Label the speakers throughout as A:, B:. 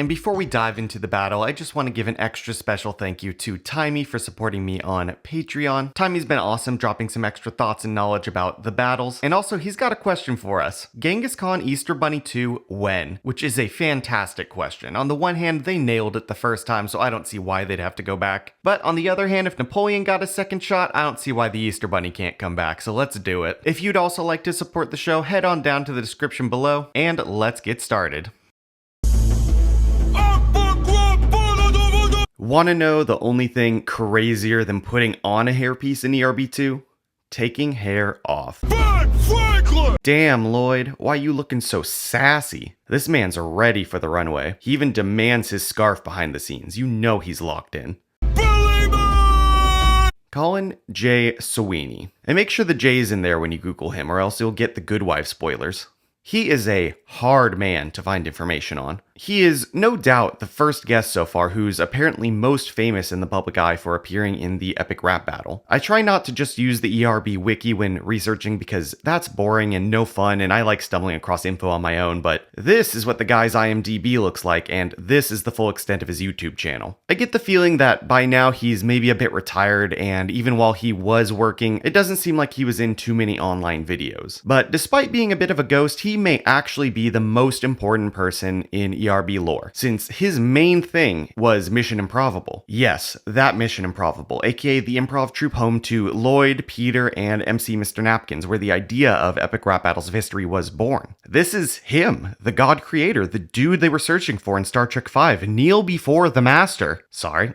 A: And before we dive into the battle, I just want to give an extra special thank you to Timey for supporting me on Patreon. Timey's been awesome, dropping some extra thoughts and knowledge about the battles. And also, he's got a question for us. Genghis Khan Easter Bunny 2, when? Which is a fantastic question. On the one hand, they nailed it the first time, so I don't see why they'd have to go back. But on the other hand, if Napoleon got a second shot, I don't see why the Easter Bunny can't come back, so let's do it. If you'd also like to support the show, head on down to the description below, and let's get started. Want to know the only thing crazier than putting on a hairpiece in ERB2? Taking hair off. Ben Franklin! Damn, Lloyd, why you looking so sassy? This man's ready for the runway. He even demands his scarf behind the scenes. You know he's locked in. Colin J. Sweeney. And make sure the J is in there when you Google him, or else you'll get the Good Wife spoilers. He is a hard man to find information on. He is no doubt the first guest so far who's apparently most famous in the public eye for appearing in the epic rap battle. I try not to just use the ERB wiki when researching because that's boring and no fun, and I like stumbling across info on my own, but this is what the guy's IMDb looks like, and this is the full extent of his YouTube channel. I get the feeling that by now he's maybe a bit retired, and even while he was working, it doesn't seem like he was in too many online videos. But despite being a bit of a ghost, he may actually be the most important person in ERB lore, since his main thing was Mission Improbable. Yes, that Mission Improbable, aka the improv troupe home to Lloyd, Peter, and MC Mr. Napkins, where the idea of epic rap battles of history was born. This is him, the god creator, the dude they were searching for in Star Trek V, kneel before the master. Sorry.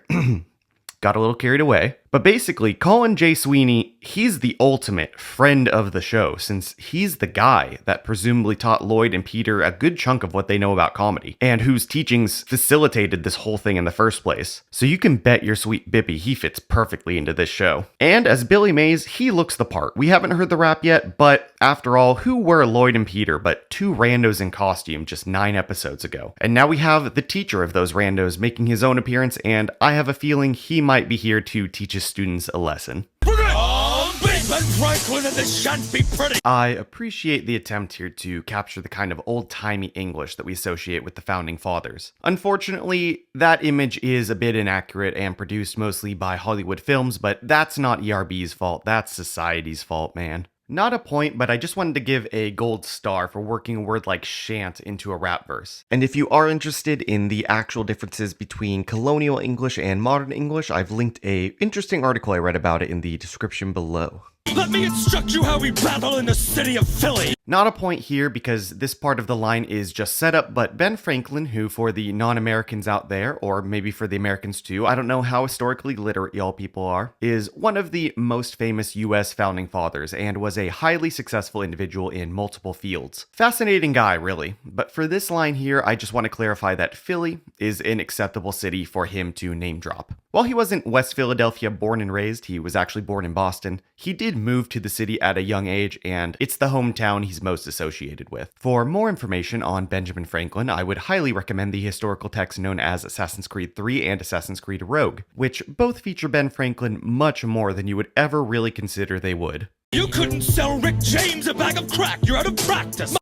A: Got a little carried away. But basically, Colin J. Sweeney, he's the ultimate friend of the show, since he's the guy that presumably taught Lloyd and Peter a good chunk of what they know about comedy, and whose teachings facilitated this whole thing in the first place. So you can bet your sweet Bippy he fits perfectly into this show. And as Billy Mays, he looks the part. We haven't heard the rap yet, but after all, who were Lloyd and Peter but two randos in costume just 9 episodes ago? And now we have the teacher of those randos making his own appearance, and I have a feeling he might be here to teach his students a lesson.
B: Ben Franklin and this shan't be pretty.
A: I appreciate the attempt here to capture the kind of old-timey English that we associate with the Founding Fathers. Unfortunately, that image is a bit inaccurate and produced mostly by Hollywood Films, but that's not ERB's fault, that's society's fault, man. Not a point, but I just wanted to give a gold star for working a word like shan't into a rap verse. And if you are interested in the actual differences between colonial English and modern English, I've linked a interesting article I read about it in the description below.
B: Let me instruct you how we battle in the city of Philly.
A: Not a point here because this part of the line is just set up, but Ben Franklin, who for the non-Americans out there, or maybe for the Americans too, I don't know how historically literate y'all people are, is one of the most famous US founding fathers and was a highly successful individual in multiple fields. Fascinating guy, really. But for this line here, I just want to clarify that Philly is an acceptable city for him to name drop. While he wasn't West Philadelphia born and raised, he was actually born in Boston. He did move to the city at a young age, and it's the hometown he's most associated with. For more information on Benjamin Franklin, I would highly recommend the historical texts known as Assassin's Creed 3 and Assassin's Creed Rogue, which both feature Ben Franklin much more than you would ever really consider they would.
B: You couldn't sell Rick James a bag of crack. You're out of practice.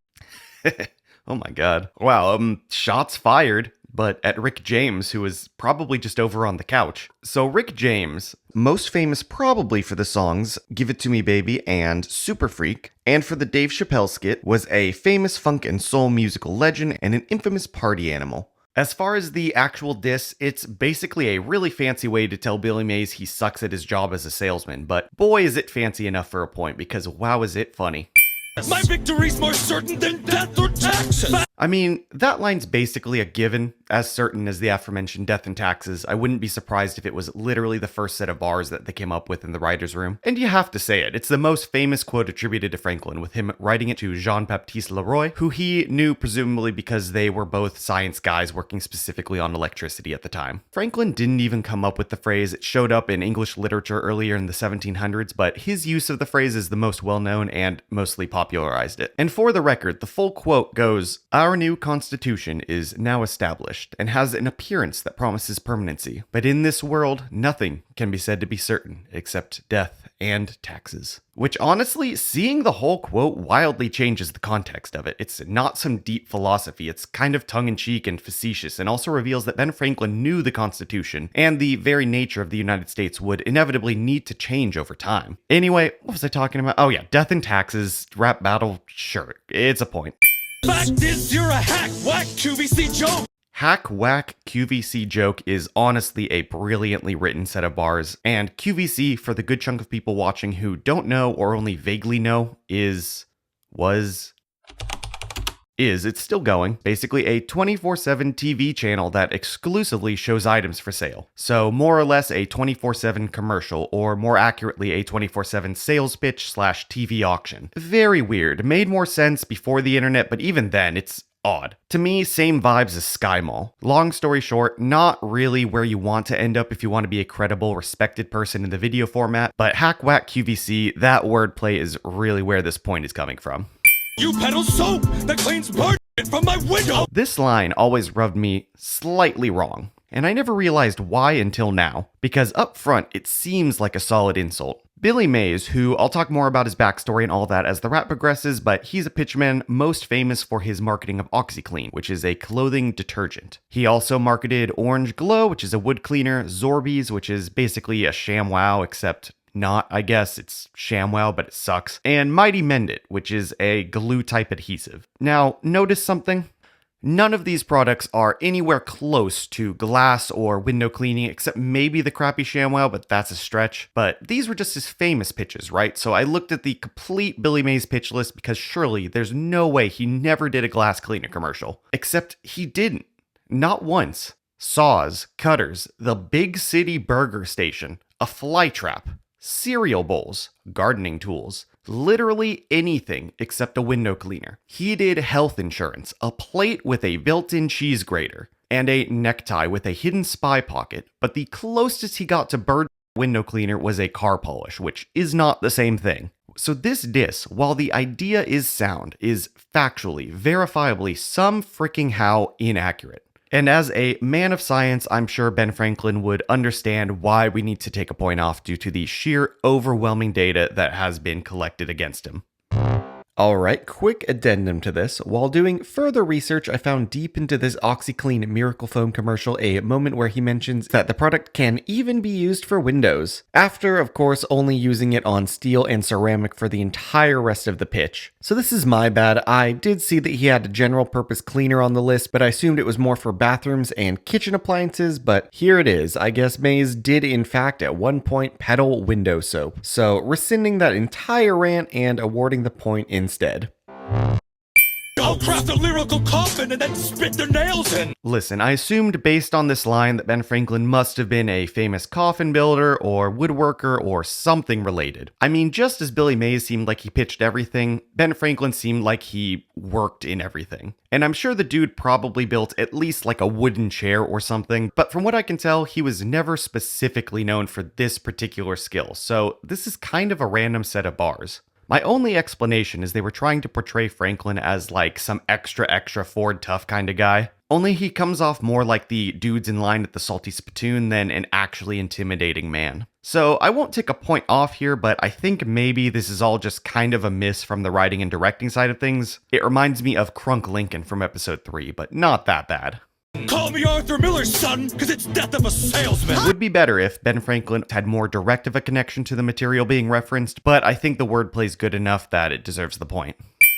A: Oh my god. Wow, shots fired. But at Rick James, who was probably just over on the couch. So Rick James, most famous probably for the songs Give It To Me Baby and Super Freak, and for the Dave Chappelle skit, was a famous funk and soul musical legend and an infamous party animal. As far as the actual diss, it's basically a really fancy way to tell Billy Mays he sucks at his job as a salesman, but boy is it fancy enough for a point, because wow is it funny.
B: My victory's more certain than death or taxes.
A: I mean, that line's basically a given, as certain as the aforementioned death and taxes. I wouldn't be surprised if it was literally the first set of bars that they came up with in the writer's room. And you have to say it, it's the most famous quote attributed to Franklin, with him writing it to Jean-Baptiste Leroy, who he knew presumably because they were both science guys working specifically on electricity at the time. Franklin didn't even come up with the phrase. It showed up in English literature earlier in the 1700s, but his use of the phrase is the most well-known and mostly popularized it. And for the record, the full quote goes, "Our Our new constitution is now established and has an appearance that promises permanency. But in this world, nothing can be said to be certain except death and taxes. Which honestly, seeing the whole quote wildly changes the context of it. It's not some deep philosophy, it's kind of tongue-in-cheek and facetious, and also reveals that Ben Franklin knew the Constitution and the very nature of the United States would inevitably need to change over time. Anyway, what was I talking about? Oh yeah, death and taxes, rap battle, sure, it's a point.
B: Fact is, you're a hack, whack, QVC joke.
A: Hack Whack QVC joke is honestly a brilliantly written set of bars, and QVC, for the good chunk of people watching who don't know or only vaguely know, it's still going, basically a 24/7 TV channel that exclusively shows items for sale. So more or less a 24/7 commercial, or more accurately a 24/7 sales pitch / TV auction. Very weird, made more sense before the internet, but even then it's odd. To me, same vibes as Sky Mall. Long story short, not really where you want to end up if you want to be a credible, respected person in the video format, but Hack Whack QVC, that wordplay is really where this point is coming from.
B: You peddle soap that cleans bird shit from my window.
A: This line always rubbed me slightly wrong, and I never realized why until now, because up front it seems like a solid insult. Billy Mays, who I'll talk more about his backstory and all that as the rap progresses, but he's a pitchman most famous for his marketing of OxiClean, which is a clothing detergent. He also marketed Orange Glow, which is a wood cleaner, Zorbies, which is basically a ShamWow, except not, I guess. It's ShamWow, but it sucks. And Mighty Mend It, which is a glue-type adhesive. Now, notice something? None of these products are anywhere close to glass or window cleaning, except maybe the crappy ShamWow, but that's a stretch. But these were just his famous pitches, right? So I looked at the complete Billy Mays pitch list because surely there's no way he never did a glass cleaner commercial. Except he didn't. Not once. Saws, cutters, the Big City Burger Station, a fly trap, cereal bowls, gardening tools, literally anything except a window cleaner. He did health insurance, a plate with a built-in cheese grater, and a necktie with a hidden spy pocket, but the closest he got to bird window cleaner was a car polish, which is not the same thing. So this diss, while the idea is sound, is factually, verifiably, some freaking how inaccurate. And as a man of science, I'm sure Ben Franklin would understand why we need to take a point off due to the sheer overwhelming data that has been collected against him. Alright, quick addendum to this. While doing further research, I found deep into this OxiClean Miracle Foam commercial a moment where he mentions that the product can even be used for windows, after, of course, only using it on steel and ceramic for the entire rest of the pitch. So this is my bad. I did see that he had a general purpose cleaner on the list, but I assumed it was more for bathrooms and kitchen appliances, but here it is. I guess Mays did in fact at one point peddle window soap. So rescinding that entire rant and awarding the point instead.
B: I'll craft a lyrical coffin and then spit their nails in.
A: Listen, I assumed based on this line that Ben Franklin must have been a famous coffin builder or woodworker or something related. I mean, just as Billy Mays seemed like he pitched everything, Ben Franklin seemed like he worked in everything. And I'm sure the dude probably built at least like a wooden chair or something, but from what I can tell, he was never specifically known for this particular skill, so this is kind of a random set of bars. My only explanation is they were trying to portray Franklin as like some extra Ford tough kind of guy. Only he comes off more like the dudes in line at the Salty Spittoon than an actually intimidating man. So I won't take a point off here, but I think maybe this is all just kind of a miss from the writing and directing side of things. It reminds me of Crunk Lincoln from episode 3, but not that bad.
B: Call me Arthur Miller's son, cause it's death of a salesman.
A: It would be better if Ben Franklin had more direct of a connection to the material being referenced, but I think the wordplay's good enough that it deserves the point.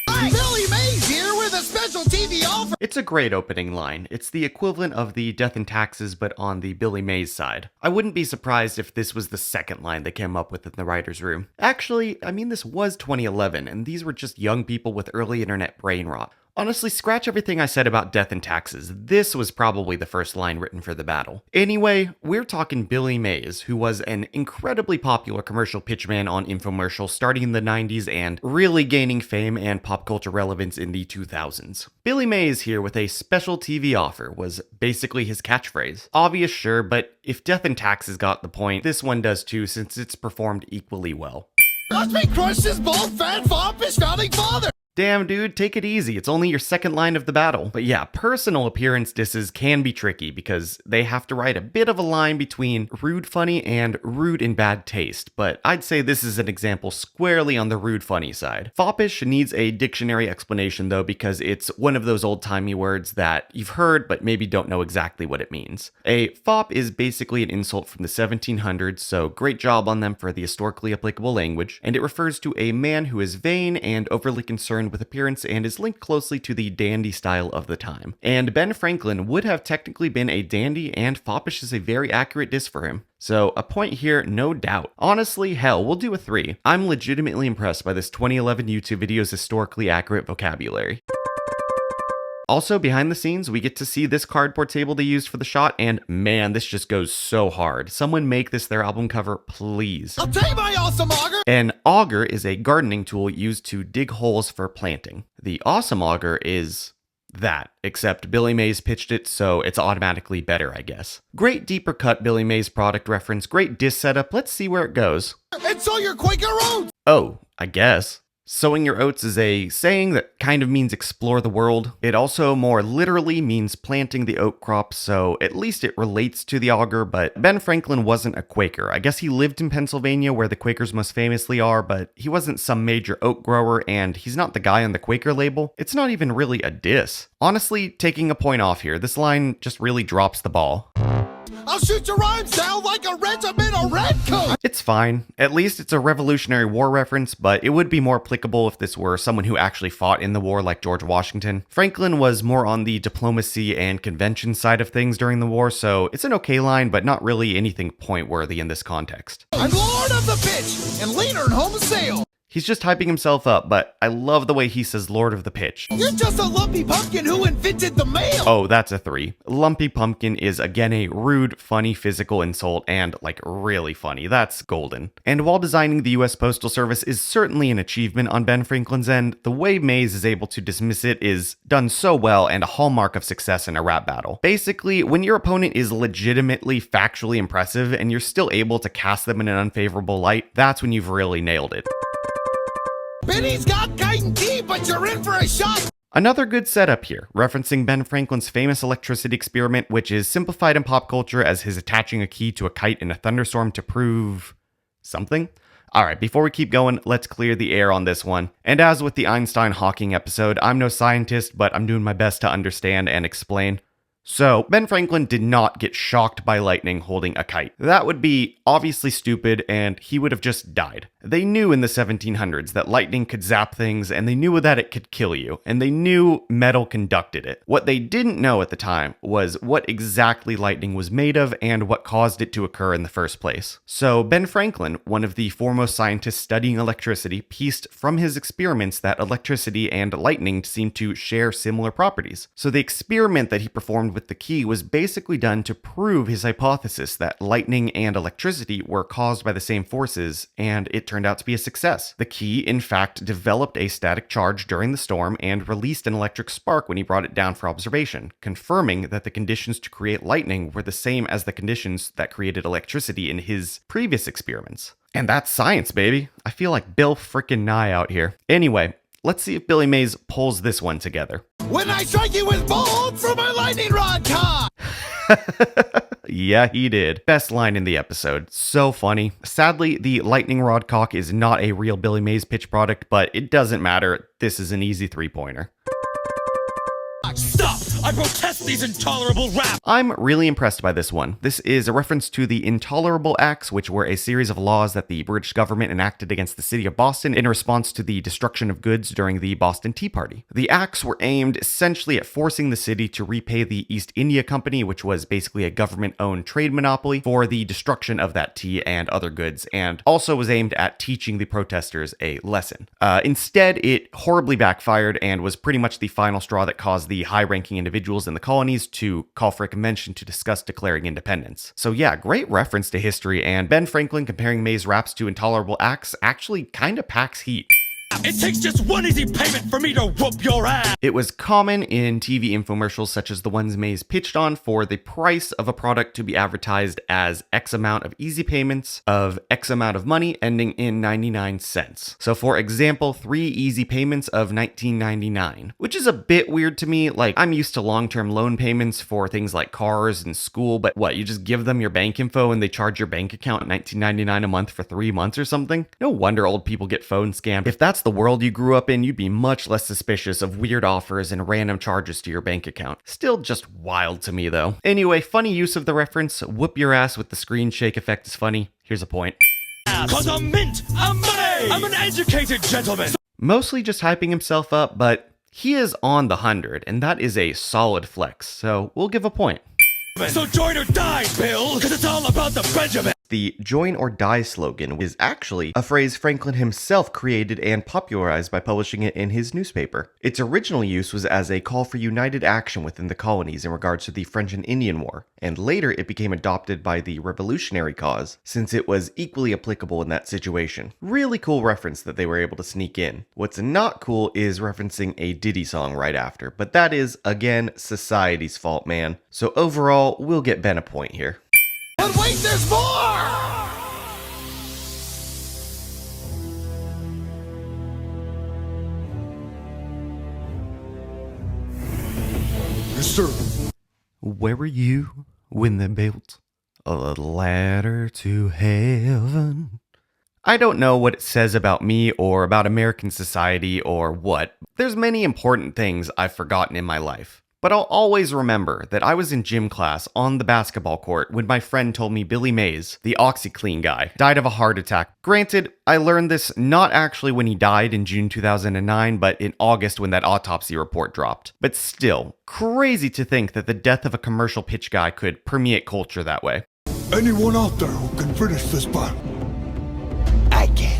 C: Hi, Billy Mays here with a special TV offer.
A: It's a great opening line. It's the equivalent of the death and taxes, but on the Billy Mays side. I wouldn't be surprised if this was the second line they came up with in the writer's room. Actually, I mean, this was 2011, and these were just young people with early internet brain rot. Honestly, scratch everything I said about death and taxes. This was probably the first line written for the battle. Anyway, we're talking Billy Mays, who was an incredibly popular commercial pitchman on infomercials starting in the 90s and really gaining fame and pop culture relevance in the 2000s. Billy Mays here with a special TV offer was basically his catchphrase. Obvious, sure, but if death and taxes got the point, this one does too since it's performed equally well.
C: Watch me crush this bald, fat, foppish founding father.
A: Damn, dude, take it easy. It's only your second line of the battle. But yeah, personal appearance disses can be tricky because they have to write a bit of a line between rude funny and rude in bad taste, but I'd say this is an example squarely on the rude funny side. Foppish needs a dictionary explanation though because it's one of those old-timey words that you've heard but maybe don't know exactly what it means. A fop is basically an insult from the 1700s, so great job on them for the historically applicable language, and it refers to a man who is vain and overly concerned with appearance and is linked closely to the dandy style of the time. And Ben Franklin would have technically been a dandy, and foppish is a very accurate diss for him. So a point here, no doubt. Honestly, hell, we'll do a 3. I'm legitimately impressed by this 2011 YouTube video's historically accurate vocabulary. Also, behind the scenes, we get to see this cardboard table they used for the shot, and man, this just goes so hard. Someone make this their album cover, please.
C: I'll take my awesome auger.
A: An auger is a gardening tool used to dig holes for planting. The awesome auger is that, except Billy Mays pitched it, so it's automatically better, I guess. Great deeper cut Billy Mays product reference, great diss setup, let's see where it goes.
C: And sow your Quaker oats.
A: Oh, I guess. Sowing your oats is a saying that kind of means explore the world. It also more literally means planting the oat crop, so at least it relates to the auger, but Ben Franklin wasn't a Quaker. I guess he lived in Pennsylvania where the Quakers most famously are, but he wasn't some major oat grower, and he's not the guy on the Quaker label. It's not even really a diss. Honestly, taking a point off here, this line just really drops the ball.
C: I'll shoot your rhymes down like a regimental redcoat.
A: It's fine. At least it's a Revolutionary War reference, but it would be more applicable if this were someone who actually fought in the war like George Washington. Franklin was more on the diplomacy and convention side of things during the war, so it's an okay line, but not really anything point-worthy in this context.
C: I'm lord of the pitch and leader in home sale.
A: He's just hyping himself up, but I love the way he says Lord of the Pitch.
C: You're just a lumpy pumpkin who invented the mail.
A: Oh, that's a 3. Lumpy pumpkin is again a rude, funny physical insult, and like really funny. That's golden. And while designing the US Postal Service is certainly an achievement on Ben Franklin's end, the way Mays is able to dismiss it is done so well and a hallmark of success in a rap battle. Basically, when your opponent is legitimately factually impressive and you're still able to cast them in an unfavorable light, that's when you've really nailed it.
C: Benny's got kite and key, but you're in for a shot.
A: Another good setup here, referencing Ben Franklin's famous electricity experiment, which is simplified in pop culture as his attaching a key to a kite in a thunderstorm to prove something. Alright, before we keep going, let's clear the air on this one. And as with the Einstein-Hawking episode, I'm no scientist, but I'm doing my best to understand and explain. So, Ben Franklin did not get shocked by lightning holding a kite. That would be obviously stupid, and he would have just died. They knew in the 1700s that lightning could zap things, and they knew that it could kill you, and they knew metal conducted it. What they didn't know at the time was what exactly lightning was made of and what caused it to occur in the first place. So, Ben Franklin, one of the foremost scientists studying electricity, pieced from his experiments that electricity and lightning seemed to share similar properties. So the experiment that he performed with the key was basically done to prove his hypothesis that lightning and electricity were caused by the same forces, and it turned out to be a success. The key, in fact, developed a static charge during the storm and released an electric spark when he brought it down for observation, confirming that the conditions to create lightning were the same as the conditions that created electricity in his previous experiments. And that's science, baby. I feel like Bill frickin' Nye out here. Anyway, let's see if Billy Mays pulls this one together.
C: When I strike you with bolt from my lightning rod cock.
A: Yeah, he did. Best line in the episode. So funny. Sadly, the lightning rod cock is not a real Billy Mays pitch product, but it doesn't matter. This is an easy 3-pointer.
B: Stop! I protest these intolerable rap!
A: I'm really impressed by this one. This is a reference to the Intolerable Acts, which were a series of laws that the British government enacted against the city of Boston in response to the destruction of goods during the Boston Tea Party. The acts were aimed essentially at forcing the city to repay the East India Company, which was basically a government-owned trade monopoly, for the destruction of that tea and other goods, and also was aimed at teaching the protesters a lesson. Instead, it horribly backfired and was pretty much the final straw that caused the high-ranking individuals in the colonies to call for a convention to discuss declaring independence. So yeah, great reference to history, and Ben Franklin comparing Mays' raps to Intolerable Acts actually kinda packs heat.
B: It takes just one easy payment for me to whoop your ass.
A: It was common in TV infomercials such as the ones Mays pitched on for the price of a product to be advertised as X amount of easy payments of X amount of money ending in 99 cents. So for example, 3 easy payments of $19.99, which is a bit weird to me. Like, I'm used to long-term loan payments for things like cars and school, but what, you just give them your bank info and they charge your bank account $19.99 a month for 3 months or something? No wonder old people get phone scammed. If that's the world you grew up in, you'd be much less suspicious of weird offers and random charges to your bank account. Still just wild to me though. Anyway, funny use of the reference. Whoop your ass with the screen shake effect is funny. Here's a point.
B: Cause I'm mint, I'm money, I'm an educated gentleman.
A: Mostly just hyping himself up, but he is on the 100, and that is a solid flex, so we'll give a point.
B: So join or die, Bill, cause it's all about the Benjamin.
A: The join or die slogan is actually a phrase Franklin himself created and popularized by publishing it in his newspaper. Its original use was as a call for united action within the colonies in regards to the French and Indian War, and later it became adopted by the revolutionary cause, since it was equally applicable in that situation. Really cool reference that they were able to sneak in. What's not cool is referencing a Diddy song right after, but that is, again, society's fault, man. So overall, we'll get Ben a point here.
C: But wait, there's more! Yes, sir.
A: Where were you when they built a ladder to heaven? I don't know what it says about me or about American society or what. There's many important things I've forgotten in my life. But I'll always remember that I was in gym class on the basketball court when my friend told me Billy Mays, the OxyClean guy, died of a heart attack. Granted, I learned this not actually when he died in June 2009, but in August when that autopsy report dropped. But still, crazy to think that the death of a commercial pitch guy could permeate culture that way.
C: Anyone out there who can finish this battle? I can.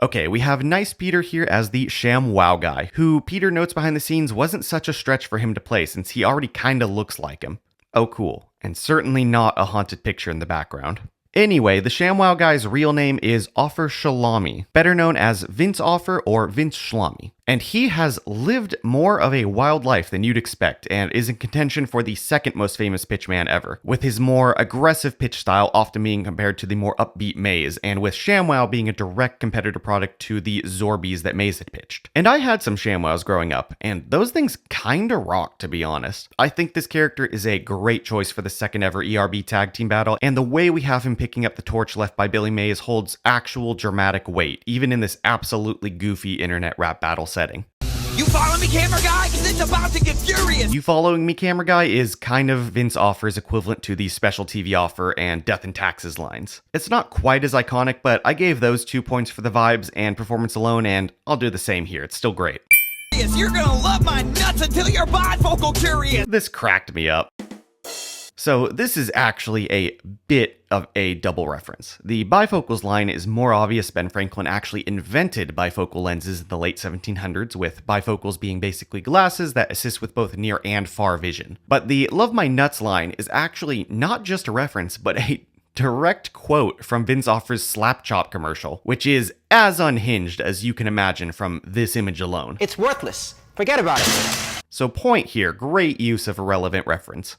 A: Okay, we have Nice Peter here as the ShamWow guy, who Peter notes behind the scenes wasn't such a stretch for him to play since he already kinda looks like him. Oh cool, and certainly not a haunted picture in the background. Anyway, the ShamWow guy's real name is Offer Shalami, better known as Vince Offer or Vince Shalami. And he has lived more of a wild life than you'd expect and is in contention for the second most famous pitchman ever, with his more aggressive pitch style often being compared to the more upbeat Mays, and with ShamWow being a direct competitor product to the Zorbies that Mays had pitched. And I had some ShamWows growing up, and those things kinda rock, to be honest. I think this character is a great choice for the second ever ERB tag team battle, and the way we have him picking up the torch left by Billy Mays holds actual dramatic weight, even in this absolutely goofy internet rap battle setting.
D: You follow me, camera guy? Cause it's about to get furious.
A: You following me, camera guy is kind of Vince Offer's equivalent to the Special TV Offer and Death and Taxes lines. It's not quite as iconic, but I gave those 2 points for the vibes and performance alone, and I'll do the same here. It's still great.
D: You're gonna love my nuts until you're bifocal curious.
A: This cracked me up. So this is actually a bit of a double reference. The bifocals line is more obvious. Ben Franklin actually invented bifocal lenses in the late 1700s, with bifocals being basically glasses that assist with both near and far vision. But the Love My Nuts line is actually not just a reference, but a direct quote from Vince Offer's Slap Chop commercial, which is as unhinged as you can imagine from this image alone.
E: It's worthless. Forget about it.
A: So point here, great use of a relevant reference.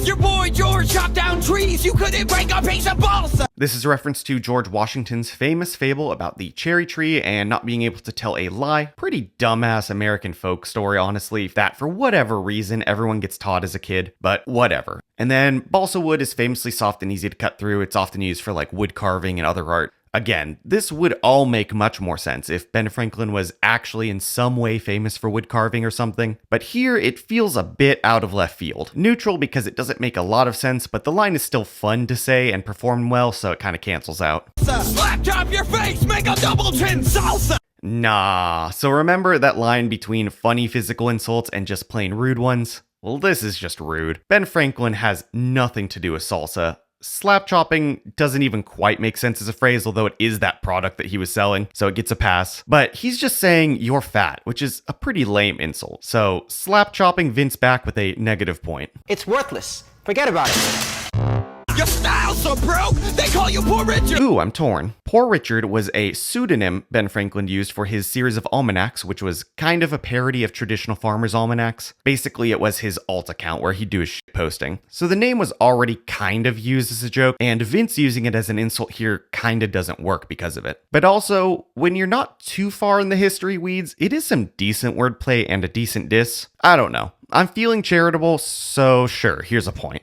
D: Your boy George chopped down trees. You couldn't break a piece of balsa.
A: This is a reference to George Washington's famous fable about the cherry tree and not being able to tell a lie. Pretty dumbass American folk story, honestly, that for whatever reason everyone gets taught as a kid, but whatever. And then balsa wood is famously soft and easy to cut through. It's often used for like wood carving and other art. Again, this would all make much more sense if Ben Franklin was actually in some way famous for wood carving or something, but here it feels a bit out of left field. Neutral because it doesn't make a lot of sense, but the line is still fun to say and perform well, so it kind of cancels out.
D: Slap chop your face, make a double chin salsa.
A: Nah, so remember that line between funny physical insults and just plain rude ones? Well, this is just rude. Ben Franklin has nothing to do with salsa. Slap chopping doesn't even quite make sense as a phrase, although it is that product that he was selling, so it gets a pass. But he's just saying you're fat, which is a pretty lame insult. So slap chopping Vince back with a negative point.
E: It's worthless. Forget about it.
D: Your style's so broke, they call you Poor Richard.
A: Ooh, I'm torn. Poor Richard was a pseudonym Ben Franklin used for his series of almanacs, which was kind of a parody of traditional farmers' almanacs. Basically, it was his alt account where he'd do his shit posting. So the name was already kind of used as a joke, and Vince using it as an insult here kinda doesn't work because of it. But also, when you're not too far in the history weeds, it is some decent wordplay and a decent diss. I don't know. I'm feeling charitable, so sure, here's a point.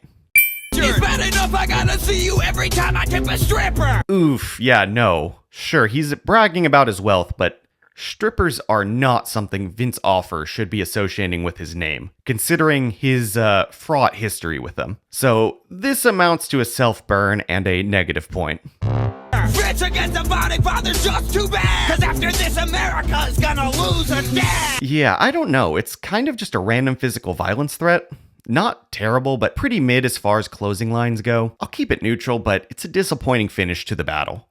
D: It's bad enough I gotta see you every time I tip a stripper.
A: Oof, yeah, no. Sure, he's bragging about his wealth, but strippers are not something Vince Offer should be associating with his name, considering his fraught history with them. So this amounts to a self-burn and a negative point.
D: Rich against the body father's just too bad. Cause after this, America's gonna lose a dad.
A: Yeah, I don't know. It's kind of just a random physical violence threat. Not terrible, but pretty mid as far as closing lines go. I'll keep it neutral, but it's a disappointing finish to the battle.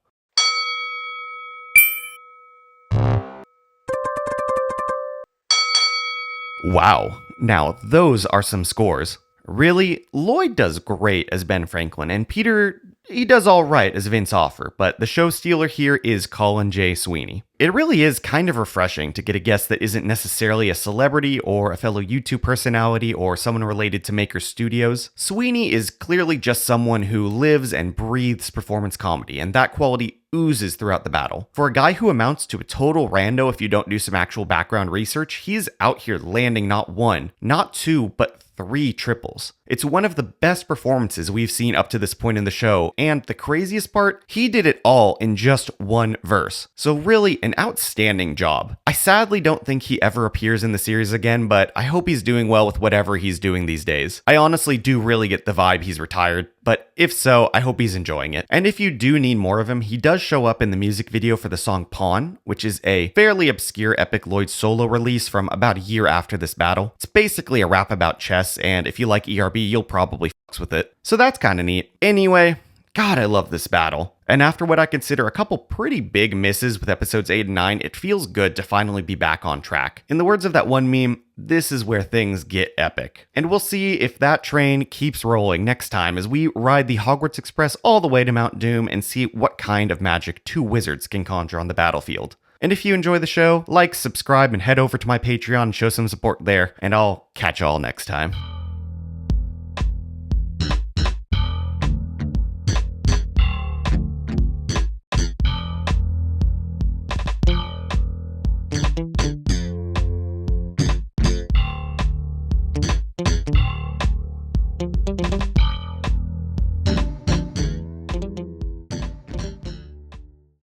A: Wow, now those are some scores. Really, Lloyd does great as Ben Franklin, and Peter, he does alright as Vince Offer, but the show stealer here is Colin J. Sweeney. It really is kind of refreshing to get a guest that isn't necessarily a celebrity or a fellow YouTube personality or someone related to Maker Studios. Sweeney is clearly just someone who lives and breathes performance comedy, and that quality oozes throughout the battle. For a guy who amounts to a total rando if you don't do some actual background research, he's out here landing not one, not two, but 3 triples. It's one of the best performances we've seen up to this point in the show, and the craziest part, he did it all in just one verse. So really, an outstanding job. I sadly don't think he ever appears in the series again, but I hope he's doing well with whatever he's doing these days. I honestly do really get the vibe he's retired, but if so, I hope he's enjoying it. And if you do need more of him, he does show up in the music video for the song Pawn, which is a fairly obscure Epic Lloyd solo release from about a year after this battle. It's basically a rap about chess, and if you like ERB, you'll probably fucks with it. So that's kinda neat. Anyway, God, I love this battle. And after what I consider a couple pretty big misses with episodes 8 and 9, it feels good to finally be back on track. In the words of that one meme, this is where things get epic. And we'll see if that train keeps rolling next time as we ride the Hogwarts Express all the way to Mount Doom and see what kind of magic 2 wizards can conjure on the battlefield. And if you enjoy the show, like, subscribe, and head over to my Patreon and show some support there, and I'll catch y'all next time.